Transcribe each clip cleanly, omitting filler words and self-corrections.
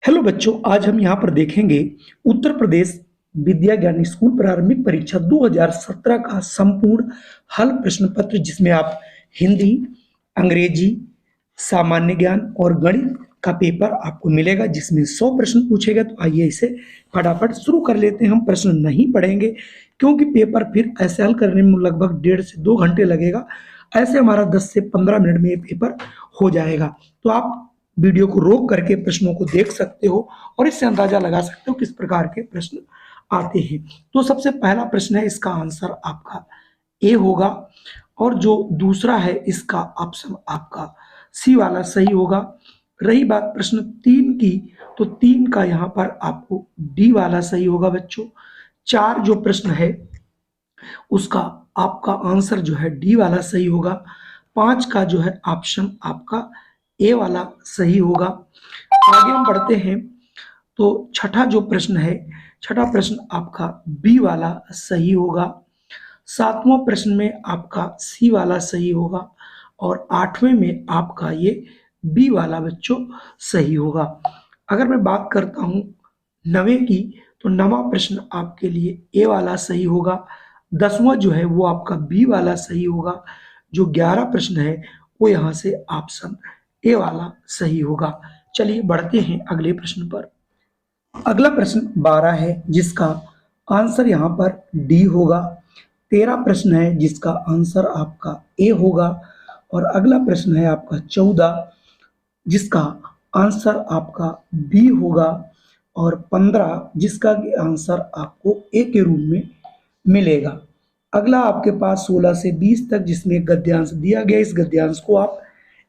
Hello बच्चों, आज हम यहाँ पर देखेंगे उत्तर प्रदेश विद्या ज्ञान स्कूल प्रारंभिक परीक्षा 2017 का संपूर्ण हल प्रश्न पत्र, जिसमें आप हिंदी, अंग्रेजी, सामान्य ज्ञान और गणित का पेपर आपको मिलेगा, जिसमें 100 प्रश्न पूछेगा। तो आइए इसे फटाफट शुरू कर लेते हैं। हम प्रश्न नहीं पढ़ेंगे क्योंकि पेपर फिर ऐसे हल करने में लगभग 1.5 से 2 घंटे लगेगा। ऐसे हमारा 10 से 15 मिनट में ये पेपर हो जाएगा। तो आप वीडियो को रोक करके प्रश्नों को देख सकते हो और इससे अंदाजा लगा सकते हो किस प्रकार के प्रश्न आते हैं। तो सबसे पहला प्रश्न है, इसका आंसर आपका ए होगा और जो दूसरा है इसका ऑप्शन आपका सी वाला सही होगा। रही बात प्रश्न 3 की, तो 3 का यहाँ पर आपको डी वाला सही होगा बच्चों। 4 जो प्रश्न है उसका आपका आंसर जो है डी वाला सही होगा। 5 का जो है ऑप्शन आपका ए वाला सही होगा। आगे हम बढ़ते हैं, तो छठा जो प्रश्न है, छठा प्रश्न आपका बी वाला सही होगा। 7वां प्रश्न में आपका सी वाला सही होगा और 8वें में आपका ये बी वाला बच्चों सही होगा। अगर मैं बात करता हूं 9वें की, तो 9वां प्रश्न आपके लिए ए वाला सही होगा। 10वां जो है वो आपका बी वाला सही होगा। जो 11 प्रश्न है वो यहाँ से ऑप्शन ए वाला सही होगा। चलिए बढ़ते हैं अगले प्रश्न पर। अगला प्रश्न 12 है, जिसका आंसर यहाँ पर डी होगा। 13 प्रश्न है जिसका आंसर आपका ए होगा और अगला प्रश्न है आपका 14, जिसका आंसर आपका बी होगा और 15 जिसका आंसर आपको ए के रूप में मिलेगा। अगला आपके पास 16 से 20 तक, जिसमें गद्यांश दिया गया। इस गद्यांश को आप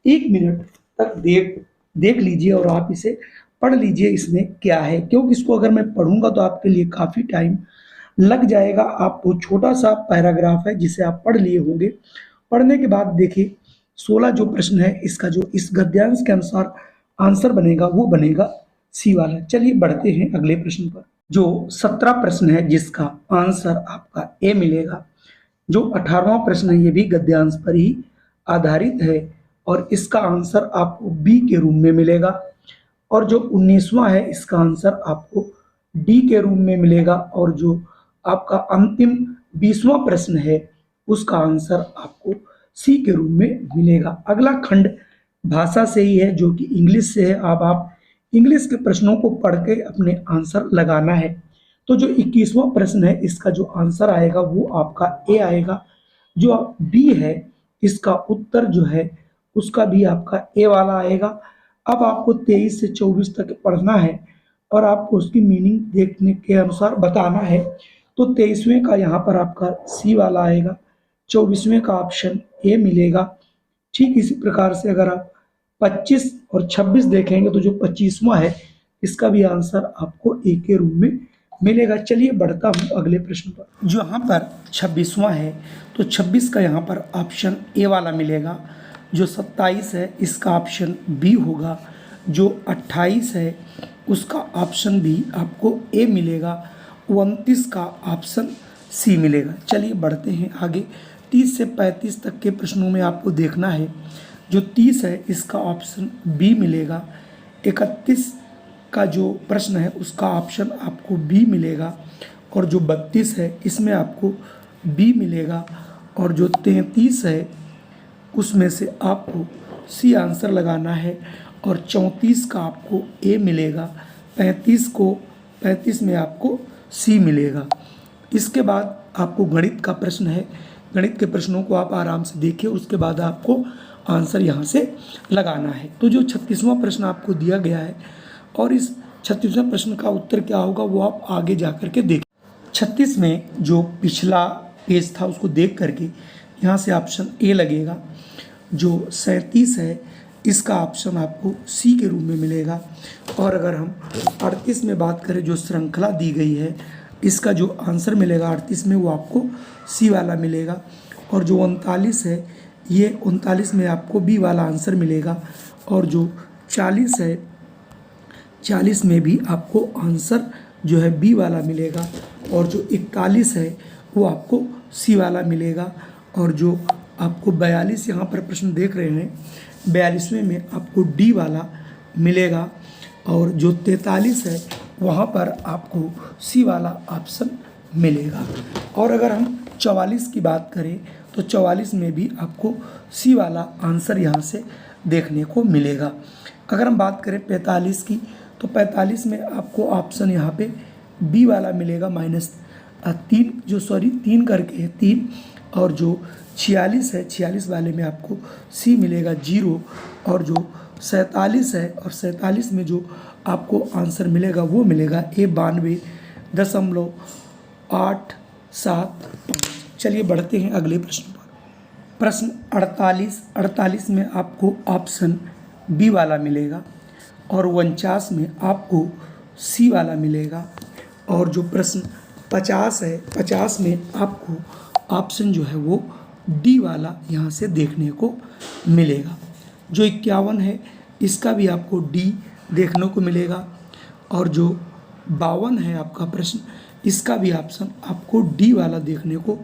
1 मिनट तक देख लीजिए और आप इसे पढ़ लीजिए इसमें क्या है, क्योंकि इसको अगर मैं पढ़ूंगा तो आपके लिए काफ़ी टाइम लग जाएगा। आपको छोटा सा पैराग्राफ है जिसे आप पढ़ लिए होंगे। पढ़ने के बाद देखिए 16 जो प्रश्न है इसका जो इस गद्यांश के अनुसार आंसर बनेगा वो बनेगा सी वाला। चलिए बढ़ते हैं अगले प्रश्न पर। जो 17 प्रश्न है जिसका आंसर आपका ए मिलेगा। जो 18वां प्रश्न है ये भी गद्यांश पर ही आधारित है और इसका आंसर आपको बी के रूप में मिलेगा। और जो 19वां है इसका आंसर आपको डी के रूप में मिलेगा और जो आपका अंतिम 20वां प्रश्न है उसका आंसर आपको सी के रूप में मिलेगा। अगला खंड भाषा से ही है, जो कि इंग्लिश से है। अब आप इंग्लिश के प्रश्नों को पढ़ के अपने आंसर लगाना है। तो जो 21वां प्रश्न है इसका जो आंसर आएगा वो आपका ए आएगा। जो बी है इसका उत्तर जो है उसका भी आपका ए वाला आएगा। अब आपको 23 से 24 तक पढ़ना है और आपको उसकी मीनिंग देखने के अनुसार बताना है। तो 23वें का यहाँ पर आपका सी वाला आएगा, 24वें का ऑप्शन ए मिलेगा। ठीक इसी प्रकार से अगर आप 25 और 26 देखेंगे तो जो 25वां है इसका भी आंसर आपको ए के रूप में मिलेगा। चलिए बढ़ता हूँ अगले प्रश्न पर। जो यहाँ पर 26वां है तो 26 का यहाँ पर ऑप्शन ए वाला मिलेगा। जो 27 है इसका ऑप्शन बी होगा। जो 28 है उसका ऑप्शन भी आपको ए मिलेगा। 29 का ऑप्शन सी मिलेगा। चलिए बढ़ते हैं आगे। 30 से 35 तक के प्रश्नों में आपको देखना है। जो 30 है इसका ऑप्शन बी मिलेगा। 31 का जो प्रश्न है उसका ऑप्शन आपको बी मिलेगा और जो 32 है इसमें आपको बी मिलेगा और जो 33 है उसमें से आपको सी आंसर लगाना है और 34 का आपको ए मिलेगा। 35 में आपको सी मिलेगा। इसके बाद आपको गणित का प्रश्न है। गणित के प्रश्नों को आप आराम से देखिए, उसके बाद आपको आंसर यहाँ से लगाना है। तो जो 36वां प्रश्न आपको दिया गया है और इस 36वें प्रश्न का उत्तर क्या होगा वो आप आगे जा कर के देखें। 36 में जो पिछला पेज था उसको देख करके यहाँ से ऑप्शन ए लगेगा। जो 37 है इसका ऑप्शन आपको सी के रूप में मिलेगा। और अगर हम 38 में बात करें, जो श्रृंखला दी गई है इसका जो आंसर मिलेगा 38 में वो आपको सी वाला मिलेगा। और जो 39 है ये 39 में आपको बी वाला आंसर मिलेगा। और जो 40 है 40 में भी आपको आंसर जो है बी वाला मिलेगा। और जो 41 है वो आपको सी वाला मिलेगा। और जो आपको 42 यहाँ पर प्रश्न देख रहे हैं, 42वें में आपको डी वाला मिलेगा। और जो 43 है वहाँ पर आपको सी वाला ऑप्शन मिलेगा। और अगर हम 44 की बात करें तो 44 में भी आपको सी वाला आंसर यहाँ से देखने को मिलेगा। अगर हम बात करें 45 की तो 45 में आपको ऑप्शन यहाँ पे बी वाला मिलेगा तीन करके है 3, और जो 46 है 46 वाले में आपको सी मिलेगा 0, और जो 47 है और 47 में जो आपको आंसर मिलेगा वो मिलेगा ए 92.875। चलिए बढ़ते हैं अगले प्रश्न पर। प्रश्न 48 में आपको ऑप्शन बी वाला मिलेगा और 49 में आपको सी वाला मिलेगा, और जो प्रश्न 50 है 50 में आपको ऑप्शन जो है वो डी वाला यहाँ से देखने को मिलेगा। जो 51 है इसका भी आपको डी देखने को मिलेगा, और जो 52 है आपका प्रश्न इसका भी ऑप्शन आपको डी वाला देखने को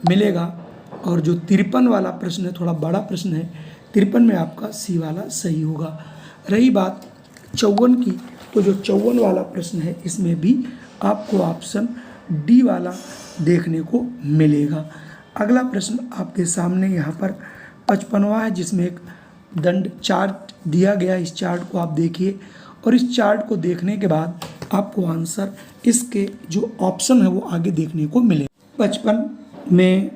मिलेगा, और जो 53 वाला प्रश्न है थोड़ा बड़ा प्रश्न है, 53 में आपका सी वाला सही होगा। रही बात 54 की तो जो 54 वाला प्रश्न है इसमें भी आपको ऑप्शन डी वाला देखने को मिलेगा। अगला प्रश्न आपके सामने यहाँ पर 55वां है, जिसमें एक दंड चार्ट दिया गया। इस चार्ट को आप देखिए और इस चार्ट को देखने के बाद आपको आंसर इसके जो ऑप्शन है वो आगे देखने को मिले। 55 में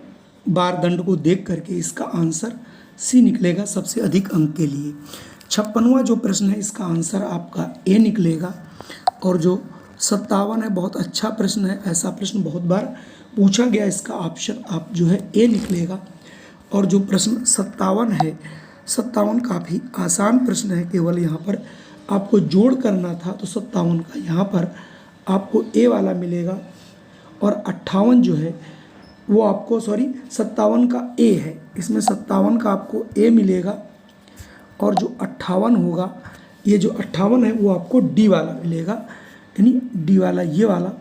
बार दंड को देख करके इसका आंसर सी निकलेगा सबसे अधिक अंक के लिए। 56वां जो प्रश्न है इसका आंसर आपका ए निकलेगा, और जो 57 है बहुत अच्छा प्रश्न है, ऐसा प्रश्न बहुत बार पूछा गया, इसका ऑप्शन आप जो है ए निकलेगा। और जो प्रश्न 57 है 57 काफ़ी आसान प्रश्न है, केवल यहाँ पर आपको जोड़ करना था तो 57 का यहाँ पर आपको ए वाला मिलेगा, और 58 जो है वो आपको 57 का ए है, इसमें 57 का आपको ए मिलेगा, और जो 58 होगा ये जो 58 है वो आपको डी वाला मिलेगा, यानी डी वाला ये वाला,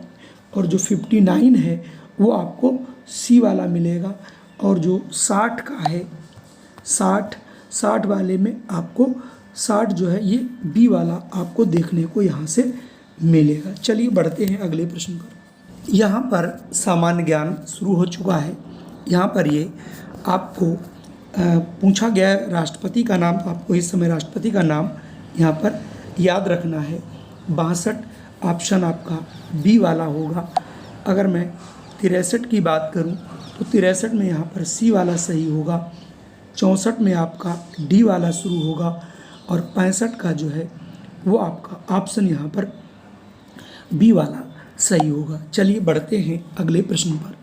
और जो 59 है वो आपको सी वाला मिलेगा, और जो 60 का है 60 वाले में आपको 60 जो है ये बी वाला आपको देखने को यहाँ से मिलेगा। चलिए बढ़ते हैं अगले प्रश्न पर। यहाँ पर सामान्य ज्ञान शुरू हो चुका है। यहाँ पर ये आपको पूछा गया है राष्ट्रपति का नाम, तो आपको इस समय राष्ट्रपति का नाम यहाँ पर याद रखना है। 62 ऑप्शन आपका बी वाला होगा। अगर मैं 63 की बात करूं तो 63 में यहाँ पर सी वाला सही होगा। 64 में आपका डी वाला शुरू होगा, और 65 का जो है वो आपका ऑप्शन यहाँ पर बी वाला सही होगा। चलिए बढ़ते हैं अगले प्रश्न पर।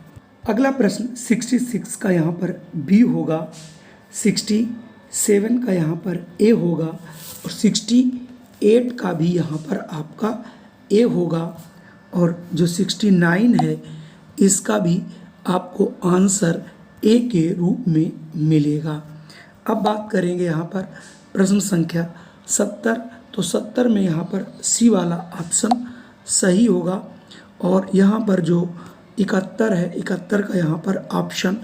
अगला प्रश्न 66 का यहाँ पर बी होगा, 67 का यहाँ पर ए होगा, और 68 का भी यहाँ पर आपका ए होगा, और जो 69 है इसका भी आपको आंसर ए के रूप में मिलेगा। अब बात करेंगे यहाँ पर प्रश्न संख्या 70, तो 70 में यहाँ पर सी वाला ऑप्शन सही होगा, और यहाँ पर जो 71 है 71 का यहाँ पर ऑप्शन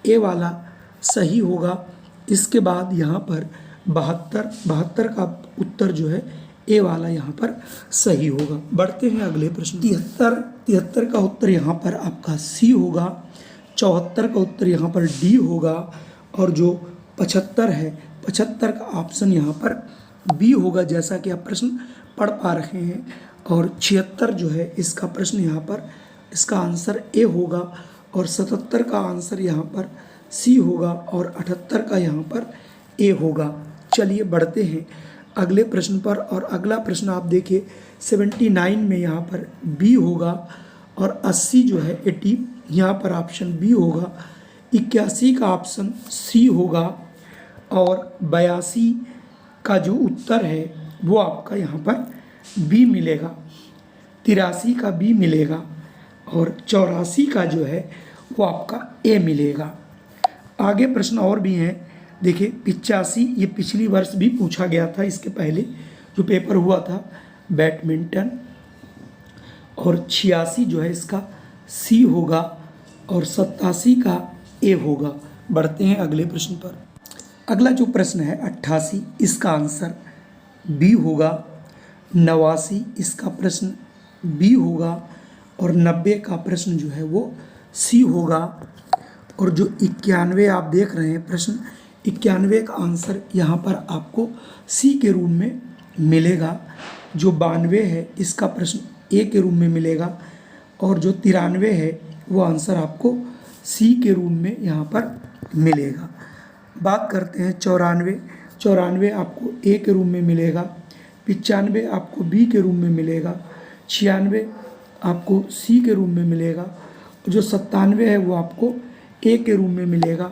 ए वाला सही होगा। इसके बाद यहाँ पर 72 का उत्तर जो है ए वाला यहाँ पर सही होगा। बढ़ते हैं अगले प्रश्न। 73 का उत्तर यहाँ पर आपका सी होगा। 74 का उत्तर यहाँ पर डी होगा, और जो 75 है 75 का ऑप्शन यहाँ पर बी होगा, जैसा कि आप प्रश्न पढ़ पा रहे हैं। और 76 जो है इसका प्रश्न यहाँ पर इसका आंसर ए होगा, और 77 का आंसर यहाँ पर सी होगा, और 78 का यहाँ पर ए होगा। चलिए बढ़ते हैं अगले प्रश्न पर। और अगला प्रश्न आप देखिए 79 में यहाँ पर बी होगा, और 80 जो है 80 यहाँ पर ऑप्शन बी होगा। 81 का ऑप्शन सी होगा, और 82 का जो उत्तर है वो आपका यहाँ पर बी मिलेगा। 83 का बी मिलेगा, और 84 का जो है वो आपका ए मिलेगा। आगे प्रश्न और भी हैं। देखिए 85 ये पिछली वर्ष भी पूछा गया था, इसके पहले जो पेपर हुआ था बैडमिंटन, और 86 जो है इसका सी होगा, और 87 का ए होगा। बढ़ते हैं अगले प्रश्न पर। अगला जो प्रश्न है 88, इसका आंसर बी होगा। 89 इसका प्रश्न बी होगा और 90 का प्रश्न जो है वो सी होगा। और जो 91 आप देख रहे हैं प्रश्न, 91 का आंसर यहाँ पर आपको सी के रूप में मिलेगा। जो 92 है इसका प्रश्न ए के रूप में मिलेगा और जो 93 है वो आंसर आपको सी के रूप में यहाँ पर मिलेगा। बात करते हैं 94, 94 आपको ए के रूप में मिलेगा, 95 आपको बी के रूप में मिलेगा, 96 आपको सी के रूप में मिलेगा, जो 97 है वो आपको ए के रूप में मिलेगा।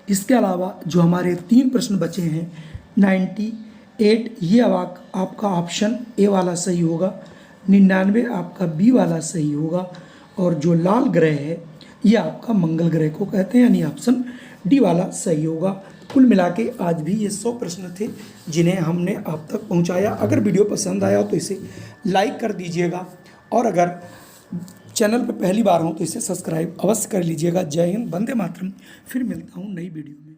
इसके अलावा जो हमारे 3 प्रश्न बचे हैं 98, ये आपका ऑप्शन ए वाला सही होगा, 99 आपका बी वाला सही होगा और जो लाल ग्रह है ये आपका मंगल ग्रह को कहते हैं, यानी ऑप्शन डी वाला सही होगा। कुल मिला के आज भी ये 100 प्रश्न थे जिन्हें हमने आप तक पहुंचाया। अगर वीडियो पसंद आया हो तो इसे लाइक कर दीजिएगा और अगर चैनल पर पहली बार हो तो इसे सब्सक्राइब अवश्य कर लीजिएगा। जय हिंद, वंदे मातरम। फिर मिलता हूँ नई वीडियो में।